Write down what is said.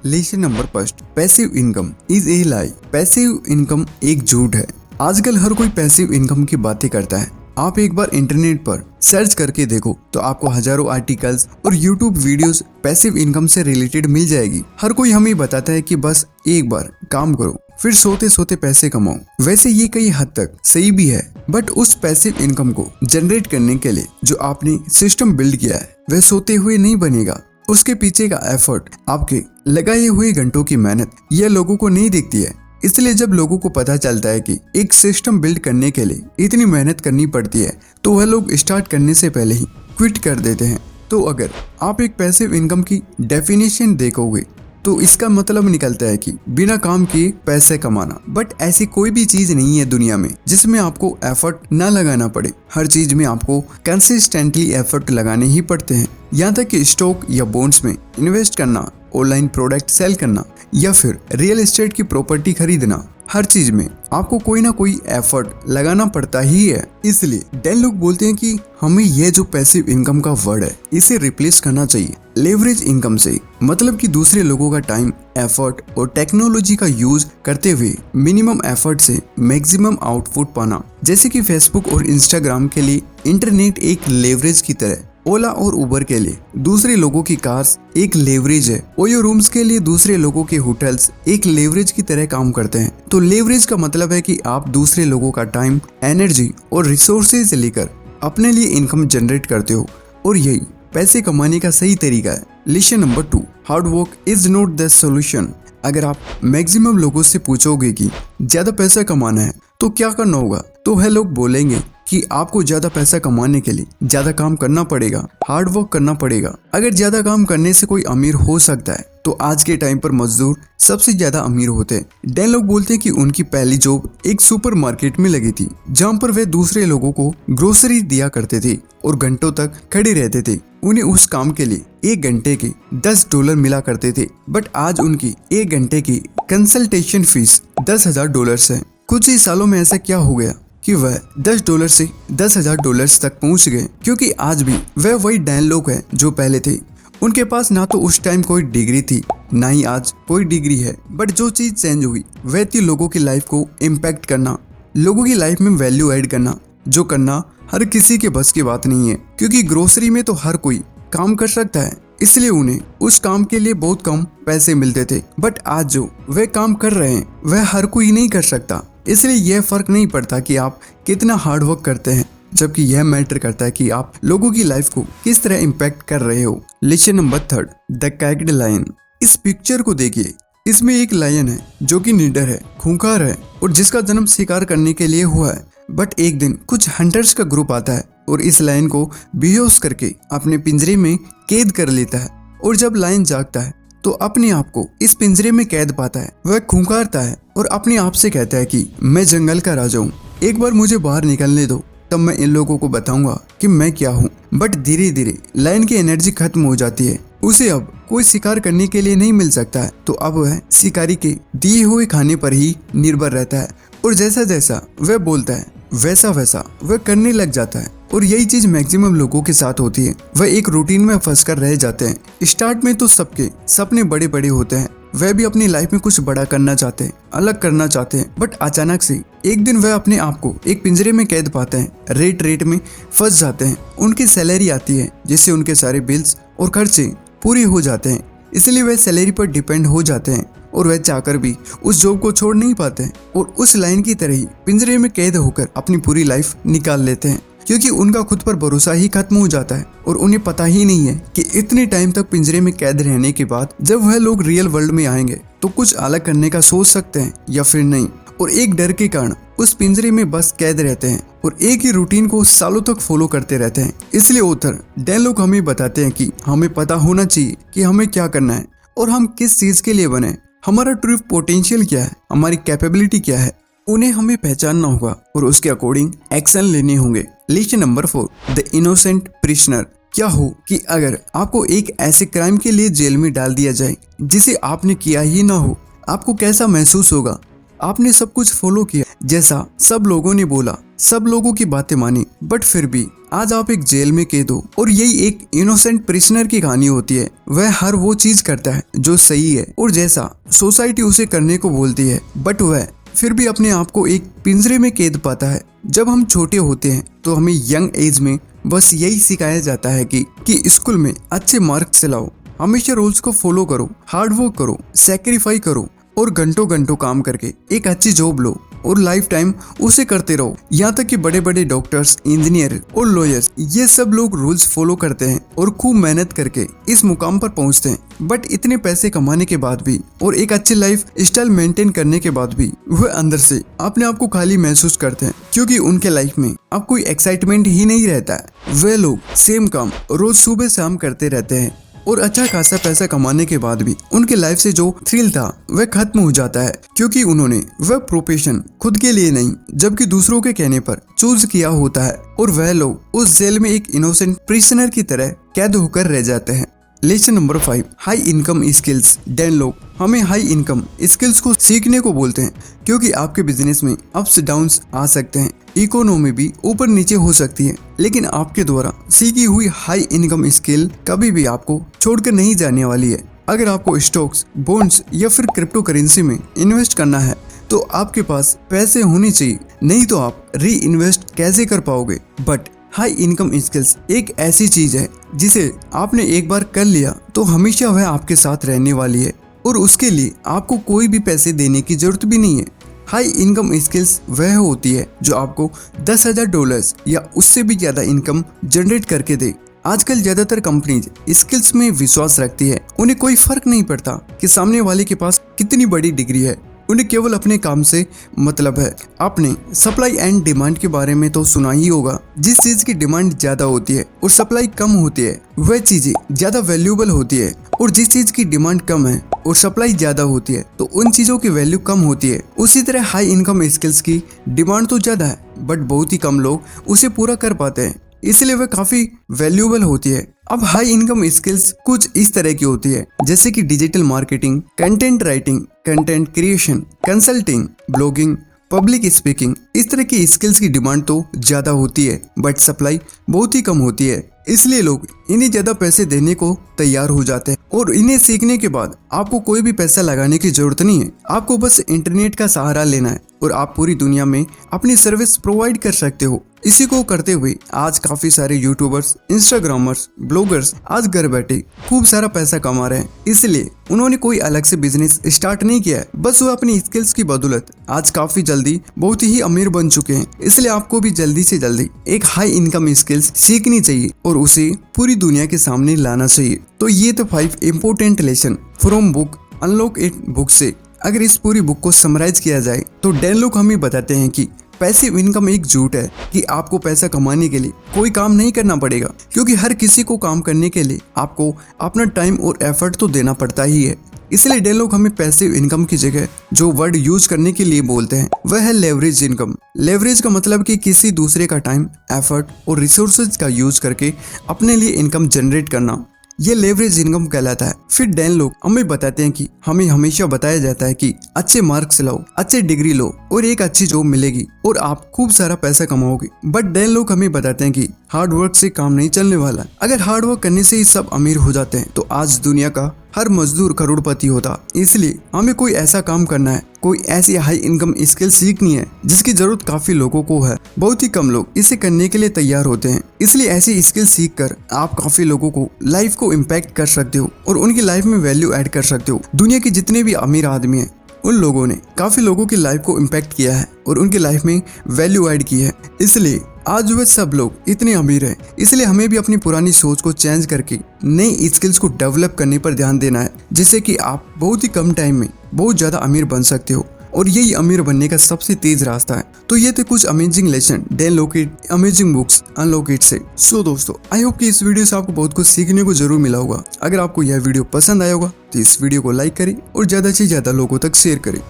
Lesson number first, passive income is a lie. Passive income एक झूठ है। आजकल हर कोई पैसिव इनकम की बातें करता है। आप एक बार इंटरनेट पर सर्च करके देखो तो आपको हजारों आर्टिकल्स और यूट्यूब वीडियोस पैसिव इनकम से रिलेटेड मिल जाएगी। हर कोई हमें बताता है कि बस एक बार काम करो फिर सोते सोते पैसे कमाओ। वैसे ये कई हद तक सही भी है, बट उस पैसिव इनकम को जनरेट करने के लिए जो आपने सिस्टम बिल्ड किया है वह सोते हुए नहीं बनेगा। उसके पीछे का एफर्ट, आपके लगाए हुए घंटों की मेहनत यह लोगों को नहीं दिखती है। इसलिए जब लोगों को पता चलता है कि एक सिस्टम बिल्ड करने के लिए इतनी मेहनत करनी पड़ती है तो वह लोग स्टार्ट करने से पहले ही क्विट कर देते हैं। तो अगर आप एक पैसिव इनकम की डेफिनेशन देखोगे तो इसका मतलब निकलता है कि बिना काम किए पैसे कमाना। बट ऐसी कोई भी चीज नहीं है दुनिया में जिसमें आपको एफर्ट ना लगाना पड़े। हर चीज में आपको कंसिस्टेंटली एफर्ट लगाने ही पड़ते हैं। यहाँ तक कि स्टॉक या बॉन्ड्स में इन्वेस्ट करना, ऑनलाइन प्रोडक्ट सेल करना या फिर रियल एस्टेट की प्रॉपर्टी खरीदना, हर चीज में आपको कोई ना कोई एफर्ट लगाना पड़ता ही है। इसलिए डेल लोग बोलते हैं कि हमें यह जो पैसिव इनकम का वर्ड है इसे रिप्लेस करना चाहिए लेवरेज इनकम से। मतलब कि दूसरे लोगों का टाइम, एफर्ट और टेक्नोलॉजी का यूज करते हुए मिनिमम एफर्ट से मैक्सिमम आउटपुट पाना। जैसे कि फेसबुक और इंस्टाग्राम के लिए इंटरनेट एक लेवरेज की तरह, ओला और उबर के लिए दूसरे लोगों की कार्स एक लेवरेज है। ओयो रूम्स के लिए दूसरे लोगों के होटल्स एक लेवरेज की तरह काम करते हैं। तो लेवरेज का मतलब है कि आप दूसरे लोगों का टाइम, एनर्जी और रिसोर्सेज लेकर अपने लिए इनकम जनरेट करते हो, और यही पैसे कमाने का सही तरीका है। Lesson number 2, hard work is not the solution. अगर आप मैक्सिमम लोगों से पूछोगे कि ज्यादा पैसा कमाना है तो क्या करना होगा, तो वह लोग बोलेंगे कि आपको ज्यादा पैसा कमाने के लिए ज्यादा काम करना पड़ेगा, हार्ड वर्क करना पड़ेगा। अगर ज्यादा काम करने से कोई अमीर हो सकता है तो आज के टाइम पर मजदूर सबसे ज्यादा अमीर होते हैं। डेल लोग बोलते हैं कि उनकी पहली जॉब एक सुपरमार्केट में लगी थी, जहाँ पर वे दूसरे लोगों को ग्रोसरी दिया करते थे और घंटों तक खड़े रहते थे। उन्हें उस काम के लिए 1 घंटे के $10 मिला करते थे। बट आज उनकी 1 घंटे की कंसल्टेशन फीस $10,000 है। कुछ ही सालों में ऐसा क्या हो गया कि वह $10 से $10,000 तक पहुंच गए, क्योंकि आज भी वह वही डैन लोग हैं जो पहले थे। उनके पास ना तो उस टाइम कोई डिग्री थी, ना ही आज कोई डिग्री है। बट जो चीज चेंज हुई वह थी लोगों की लाइफ को इम्पैक्ट करना, लोगों की लाइफ में वैल्यू ऐड करना, जो करना हर किसी के बस की बात नहीं है। क्योंकि ग्रोसरी में तो हर कोई काम कर सकता है, इसलिए उन्हें उस काम के लिए बहुत कम पैसे मिलते थे। बट आज जो वे काम कर रहे हैं वह हर कोई नहीं कर सकता। इसलिए यह फर्क नहीं पड़ता कि आप कितना हार्ड वर्क करते हैं, जबकि यह मैटर करता है कि आप लोगों की लाइफ को किस तरह इम्पैक्ट कर रहे हो। Lesson number 3, the caged lion. इस पिक्चर को देखिए, इसमें एक लायन है जो कि निडर है, खूंखार है और जिसका जन्म शिकार करने के लिए हुआ है। बट एक दिन कुछ हंटर्स का ग्रुप आता है और इस लायन को बेहोश करके अपने पिंजरे में कैद कर लेता है। और जब लायन जागता है तो अपने आप को इस पिंजरे में कैद पाता है। वह खूंखारता है और अपने आप से कहता है कि मैं जंगल का राजा हूँ, एक बार मुझे बाहर निकलने दो, तब मैं इन लोगों को बताऊंगा कि मैं क्या हूँ। बट धीरे धीरे लायन की एनर्जी खत्म हो जाती है। उसे अब कोई शिकार करने के लिए नहीं मिल सकता है, तो अब वह शिकारी के दिए हुए खाने पर ही निर्भर रहता है। और जैसा जैसा वह बोलता है वैसा वैसा वह करने लग जाता है। और यही चीज मैक्सिमम लोगों के साथ होती है। वह एक रूटीन में फंस कर रह जाते हैं। स्टार्ट में तो सबके सपने बड़े बड़े होते हैं, वह भी अपनी लाइफ में कुछ बड़ा करना चाहते हैं, अलग करना चाहते हैं। बट अचानक से एक दिन वह अपने आप को एक पिंजरे में कैद पाते हैं, रेट में फंस जाते हैं। उनकी सैलरी आती है जिससे उनके सारे बिल्स और खर्चे पूरे हो जाते हैं। इसलिए वह सैलरी पर डिपेंड हो जाते हैं और वह चाहकर भी उस जॉब को छोड़ नहीं पाते हैं और उस लाइन की तरह ही पिंजरे में कैद होकर अपनी पूरी लाइफ निकाल लेते हैं। क्योंकि उनका खुद पर भरोसा ही खत्म हो जाता है और उन्हें पता ही नहीं है कि इतने टाइम तक पिंजरे में कैद रहने के बाद जब वह लोग रियल वर्ल्ड में आएंगे तो कुछ अलग करने का सोच सकते हैं या फिर नहीं। और एक डर के कारण उस पिंजरे में बस कैद रहते हैं और एक ही रूटीन को सालों तक फॉलो करते रहते हैं। इसलिए ऑथर डेल लोग हमें बताते हैं कि हमें पता होना चाहिए कि हमें क्या करना है और हम किस चीज के लिए बने, हमारा ट्रू पोटेंशियल क्या है, हमारी कैपेबिलिटी क्या है। उन्हें हमें पहचानना होगा और उसके अकॉर्डिंग एक्शन लेने होंगे। Lesson number 4, the innocent prisoner. क्या हो कि अगर आपको एक ऐसे क्राइम के लिए जेल में डाल दिया जाए जिसे आपने किया ही ना हो, आपको कैसा महसूस होगा। आपने सब कुछ फॉलो किया जैसा सब लोगों ने बोला, सब लोगों की बातें मानी, बट फिर भी आज आप एक जेल में कैद हो। और यही एक इनोसेंट प्रिजनर की कहानी होती है। वह हर वो चीज करता है जो सही है और जैसा सोसाइटी उसे करने को बोलती है, बट वह फिर भी अपने आप को एक पिंजरे में कैद पाता है। जब हम छोटे होते हैं तो हमें यंग एज में बस यही सिखाया जाता है कि स्कूल में अच्छे मार्क्स से लाओ, हमेशा रूल्स को फॉलो करो, हार्ड वर्क करो, सैक्रिफाई करो और घंटों घंटों काम करके एक अच्छी जॉब लो और लाइफ टाइम उसे करते रहो। यहाँ तक कि बड़े बड़े डॉक्टर्स, इंजीनियर और लॉयर्स, ये सब लोग रूल्स फॉलो करते हैं और खूब मेहनत करके इस मुकाम पर पहुँचते हैं। बट इतने पैसे कमाने के बाद भी और एक अच्छी लाइफ स्टाइल मेंटेन करने के बाद भी वह अंदर से अपने आप को खाली महसूस करते हैं, क्योंकि उनके लाइफ में अब कोई एक्साइटमेंट ही नहीं रहता है। वे लोग सेम काम रोज सुबह शाम करते रहते हैं और अच्छा खासा पैसा कमाने के बाद भी उनके लाइफ से जो थ्रिल था वह खत्म हो जाता है, क्योंकि उन्होंने वह प्रोफेशन खुद के लिए नहीं जबकि दूसरों के कहने पर चूज किया होता है। और वह लोग उस जेल में एक इनोसेंट प्रिजनर की तरह कैद होकर रह जाते हैं। Lesson number 5, high income skills. Dan लोग हमें हाई इनकम स्किल्स को सीखने को बोलते हैं, क्योंकि आपके बिजनेस में अप्स डाउन्स आ सकते हैं, इकोनॉमी भी ऊपर नीचे हो सकती है, लेकिन आपके द्वारा सीखी हुई हाई इनकम स्किल कभी भी आपको छोड़कर नहीं जाने वाली है। अगर आपको स्टॉक्स, बॉन्ड्स या फिर क्रिप्टो करेंसी में इन्वेस्ट करना है तो आपके पास पैसे होने चाहिए, नहीं तो आप री इन्वेस्ट कैसे कर पाओगे। बट हाई इनकम स्किल्स एक ऐसी चीज है जिसे आपने एक बार कर लिया तो हमेशा वह आपके साथ रहने वाली है और उसके लिए आपको कोई भी पैसे देने की जरूरत भी नहीं है। हाई इनकम स्किल्स वह होती है जो आपको $10,000 या उससे भी ज्यादा इनकम जनरेट करके दे। आजकल ज्यादातर कंपनीज स्किल्स में विश्वास रखती है। उन्हें कोई फर्क नहीं पड़ता कि सामने वाले के पास कितनी बड़ी डिग्री है, उन्हें केवल अपने काम से मतलब है। आपने सप्लाई एंड डिमांड के बारे में तो सुना ही होगा। जिस चीज की डिमांड ज्यादा होती है और सप्लाई कम होती है वह चीजें ज्यादा वैल्यूएबल होती है, और जिस चीज की डिमांड कम है और सप्लाई ज्यादा होती है तो उन चीजों की वैल्यू कम होती है। उसी तरह हाई इनकम स्किल्स की डिमांड तो ज्यादा है बट बहुत ही कम लोग उसे पूरा कर पाते हैं, इसलिए वह काफी वैल्यूएबल होती है। अब हाई इनकम स्किल्स कुछ इस तरह की होती है जैसे कि digital marketing, content writing, content creation, consulting, blogging, public speaking. इस तरह की स्किल्स की डिमांड तो ज्यादा होती है बट सप्लाई बहुत ही कम होती है, इसलिए लोग इन्हें ज्यादा पैसे देने को तैयार हो जाते हैं। और इन्हें सीखने के बाद आपको कोई भी पैसा लगाने की जरूरत नहीं है, आपको बस इंटरनेट का सहारा लेना है और आप पूरी दुनिया में अपनी सर्विस प्रोवाइड कर सकते हो। इसी को करते हुए आज काफी सारे यूट्यूबर्स, इंस्टाग्रामर्स, ब्लॉगर्स आज घर बैठे खूब सारा पैसा कमा रहे हैं, इसलिए उन्होंने कोई अलग से बिजनेस स्टार्ट नहीं किया है, बस वो अपनी स्किल्स की बदौलत आज काफी जल्दी बहुत ही अमीर बन चुके हैं। इसलिए आपको भी जल्दी से जल्दी एक हाई इनकम स्किल्स सीखनी चाहिए और उसे पूरी दुनिया के सामने लाना चाहिए। तो ये तो 5 important lesson from book unlock it book से। अगर इस पूरी बुक को समराइज किया जाए तो डैन लोग हमें बताते हैं कि पैसिव इनकम एक झूठ है कि आपको पैसा कमाने के लिए कोई काम नहीं करना पड़ेगा, क्योंकि हर किसी को काम करने के लिए आपको अपना टाइम और एफर्ट तो देना पड़ता ही है। इसलिए डैन लोग हमें पैसिव इनकम की जगह जो वर्ड यूज करने के लिए बोलते हैं वह है लेवरेज इनकम। लेवरेज का मतलब कि किसी दूसरे का टाइम, एफर्ट और रिसोर्सेज का यूज करके अपने लिए इनकम जनरेट करना, ये लेवरेज इनकम कहलाता है। फिर डैन लोग हमें बताते हैं कि हमें हमेशा बताया जाता है कि अच्छे मार्क्स लाओ, अच्छे डिग्री लो और एक अच्छी जॉब मिलेगी और आप खूब सारा पैसा कमाओगे। बट डैन लोग हमें बताते हैं कि हार्ड वर्क से काम नहीं चलने वाला। अगर हार्ड वर्क करने से ही सब अमीर हो जाते हैं तो आज दुनिया का हर मजदूर करोड़पति होता। इसलिए हमें कोई ऐसा काम करना है, कोई ऐसी हाई इनकम स्किल सीखनी है जिसकी जरूरत काफी लोगों को है, बहुत ही कम लोग इसे करने के लिए तैयार होते हैं। इसलिए ऐसी स्किल सीख कर आप काफी लोगों को लाइफ को इम्पैक्ट कर सकते हो और उनकी लाइफ में वैल्यू ऐड कर सकते हो। दुनिया के जितने भी अमीर आदमी हैं उन लोगों ने काफी लोगों की लाइफ को इम्पैक्ट किया है और उनकी लाइफ में वैल्यू ऐड की है, इसलिए आज वे सब लोग इतने अमीर हैं। इसलिए हमें भी अपनी पुरानी सोच को चेंज करके नई स्किल्स को डेवलप करने पर ध्यान देना है, जिससे कि आप बहुत ही कम टाइम में बहुत ज्यादा अमीर बन सकते हो और यही अमीर बनने का सबसे तेज रास्ता है। तो ये थे कुछ amazing lesson Dan locate amazing books unlock it से। सो दोस्तों, आई होप कि इस वीडियो से आपको बहुत कुछ सीखने को जरूर मिला होगा। अगर आपको यह वीडियो पसंद आया होगा तो इस वीडियो को लाइक करें और ज्यादा से ज्यादा लोगों तक शेयर करें।